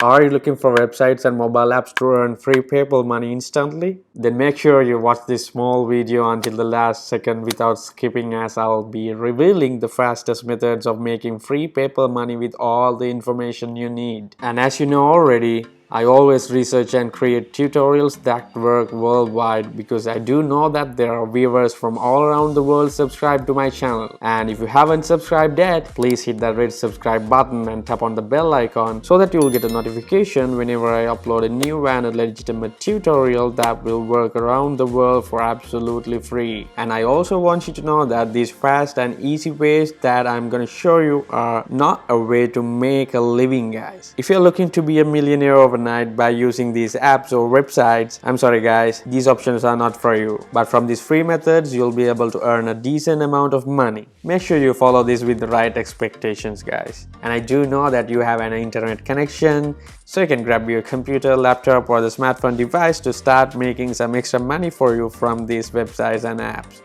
Are you looking for websites and mobile apps to earn free PayPal money instantly? Then make sure you watch this small video until the last second without skipping, as I'll be revealing the fastest methods of making free PayPal money with all the information you need. And as you know already, I always research and create tutorials that work worldwide because I do know that there are viewers from all around the world subscribed to my channel. And if you haven't subscribed yet, please hit that red subscribe button and tap on the bell icon so that you'll get a notification whenever I upload a new and a legitimate tutorial that will work around the world for absolutely free. And I also want you to know that these fast and easy ways that I'm gonna show you are not a way to make a living, guys. If you're looking to be a millionaire overnight by using these apps or websites, I'm sorry guys, these options are not for you. But from these free methods, you'll be able to earn a decent amount of money. Make sure you follow this with the right expectations, guys. And I do know that you have an internet connection, so you can grab your computer, laptop or the smartphone device to start making some extra money for you from these websites and apps.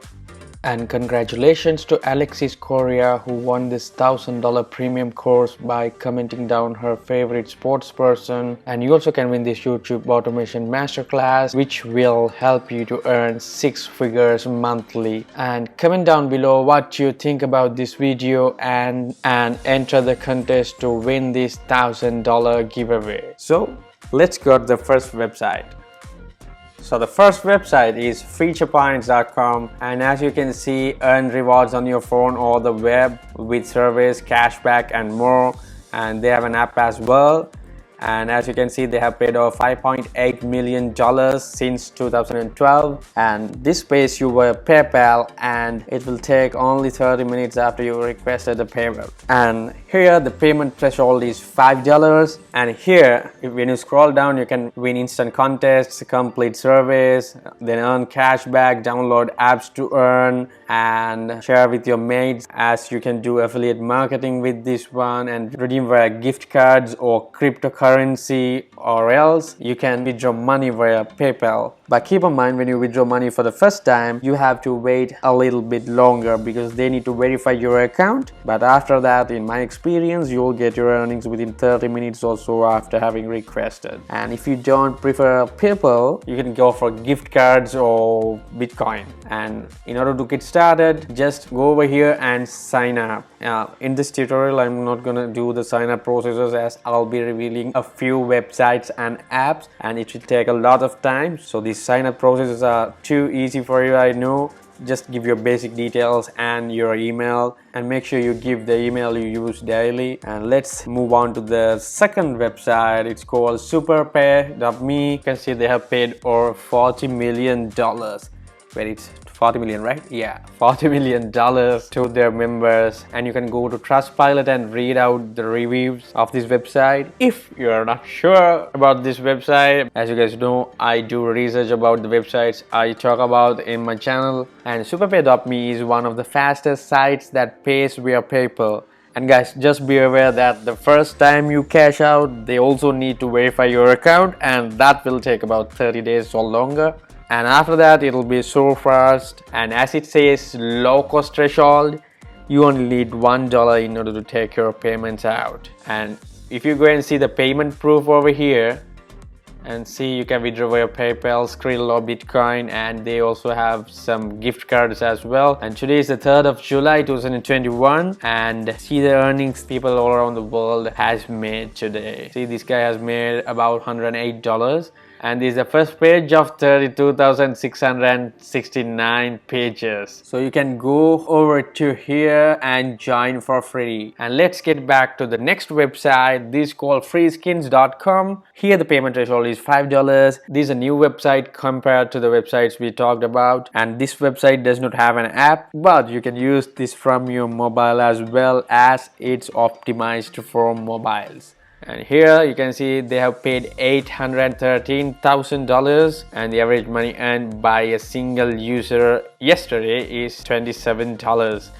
And congratulations to Alexis Correa, who won this $1,000 premium course by commenting down her favorite sports person. And you also can win this YouTube automation masterclass, which will help you to earn 6 figures monthly. And comment down below what you think about this video and enter the contest to win this $1,000 giveaway. So let's go to the first website. So the first website is featurepoints.com, and as you can see, earn rewards on your phone or the web with surveys, cashback and more. And they have an app as well. And as you can see, they have paid over $5.8 million since 2012. And this pays you via PayPal, and it will take only 30 minutes after you requested the payment. And here the payment threshold is $5. And here, when you scroll down, you can win instant contests, complete surveys, then earn cashback, download apps to earn, and share with your mates, as you can do affiliate marketing with this one, and redeem via gift cards or cryptocurrency, or else you can withdraw money via PayPal. But keep in mind, when you withdraw money for the first time, you have to wait a little bit longer because they need to verify your account. But after that, in my experience, you will get your earnings within 30 minutes or so after having requested. And if you don't prefer PayPal, you can go for gift cards or Bitcoin. And in order to get started, just go over here and sign up. In this tutorial, I'm not gonna do the sign up processes, as I'll be revealing a few websites and apps, and it should take a lot of time. So these sign up processes are too easy for you, I know. Just give your basic details and your email, and make sure you give the email you use daily. And let's move on to the second website. It's called Superpair.me. You can see they have paid over $40 million. Where it's 40 million, right? Yeah, $40 million to their members. And you can go to Trustpilot and read out the reviews of this website. If you're not sure about this website, as you guys know, I do research about the websites I talk about in my channel. And Superpair.me is one of the fastest sites that pays via PayPal. And guys, just be aware that the first time you cash out, they also need to verify your account, and that will take about 30 days or longer. And after that, it'll be so fast. And as it says, low cost threshold, you only need $1 in order to take your payments out. And if you go and see the payment proof over here, and see, you can withdraw via PayPal, Skrill or Bitcoin, and they also have some gift cards as well. And today is the 3rd of July 2021, and see the earnings people all around the world has made today. See, this guy has made about $108. And this is the first page of 32,669 pages. So you can go over to here and join for free. And let's get back to the next website. This is called Freeskins.com. Here the payment threshold is $5. This is a new website compared to the websites we talked about. And this website does not have an app, but you can use this from your mobile as well, as it's optimized for mobiles. And here you can see they have paid $813,000, and the average money earned by a single user yesterday is $27.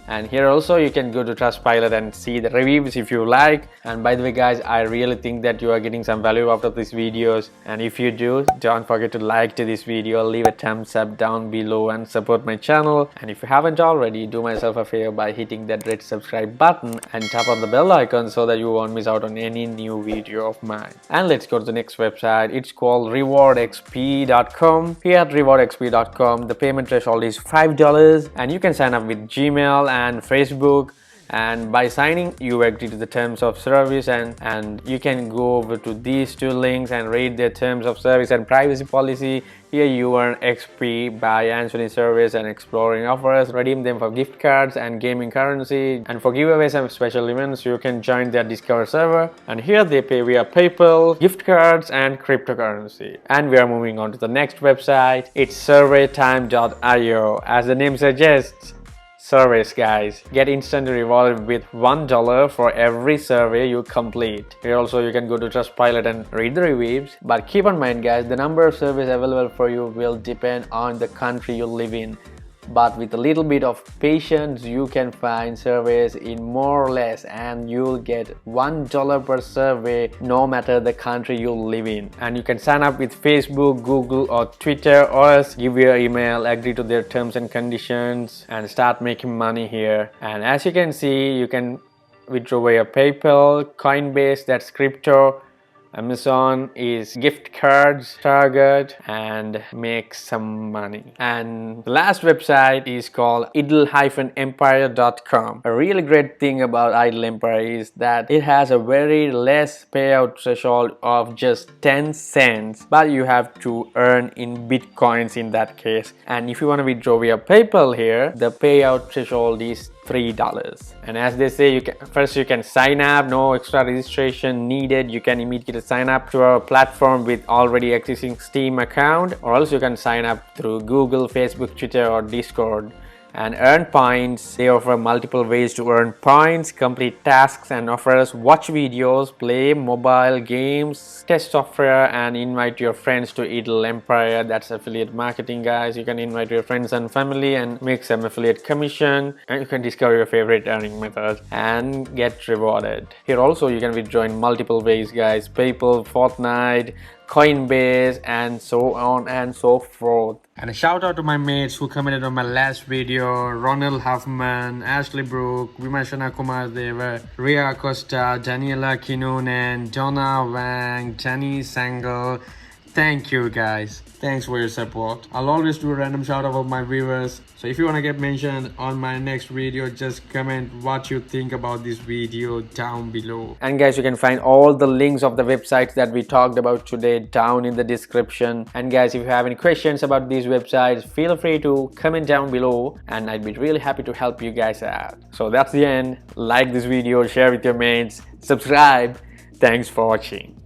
And here also you can go to Trustpilot and see the reviews if you like. And by the way guys, I really think that you are getting some value out of these videos, and if you do, don't forget to like to this video, leave a thumbs up down below and support my channel. And if you haven't already, do myself a favor by hitting that red subscribe button and tap on the bell icon so that you won't miss out on any new video of mine. And let's go to the next website. It's called RewardXP.com. Here at RewardXP.com, the payment threshold is $5 and you can sign up with Gmail and Facebook. And by signing, you agree to the terms of service, and you can go over to these two links and read their terms of service and privacy policy. Here you earn XP by answering surveys and exploring offers, redeem them for gift cards and gaming currency, and for giveaways and special events you can join their Discover server. And here they pay via PayPal, gift cards and cryptocurrency. And we are moving on to the next website. It's SurveyTime.io. As the name suggests, surveys guys. Get instantly rewarded with $1 for every survey you complete. Here also you can go to Trustpilot and read the reviews. But keep in mind guys, the number of surveys available for you will depend on the country you live in. But with a little bit of patience, you can find surveys in more or less, and you'll get $1 per survey no matter the country you live in. And you can sign up with Facebook, Google or Twitter, or else give your email, agree to their terms and conditions and start making money here. And as you can see, you can withdraw via PayPal, Coinbase, that's crypto, Amazon is gift cards, Target, and make some money. And the last website is called IdleEmpire.com. A really great thing about IdleEmpire is that it has a very less payout threshold of just 10 cents, but you have to earn in Bitcoins in that case. And if you want to withdraw via PayPal here, the payout threshold is $3. And as they say, you can sign up, no extra registration needed. You can immediately sign up to our platform with already existing Steam account, or else you can sign up through Google, Facebook, Twitter or Discord and earn points. They offer multiple ways to earn points, complete tasks and offers, watch videos, play mobile games, test software and invite your friends to IdleEmpire. That's affiliate marketing guys. You can invite your friends and family and make some affiliate commission, and you can discover your favorite earning methods and get rewarded. Here also you can withdraw in multiple ways guys: PayPal, Fortnite, Coinbase and so on and so forth. And a shout out to my mates who commented on my last video: Ronald Huffman, Ashley Brook, Vimashana Kumar Deva, Ria Costa, Daniela Kinonen, Donna Wang, Jenny Sangal. Thank you guys. Thanks for your support. I'll always do a random shout out of my viewers. So if you want to get mentioned on my next video, just comment what you think about this video down below. And guys, you can find all the links of the websites that we talked about today down in the description. And guys, if you have any questions about these websites, feel free to comment down below and I'd be really happy to help you guys out. So that's the end. Like this video, share with your mates, subscribe. Thanks for watching.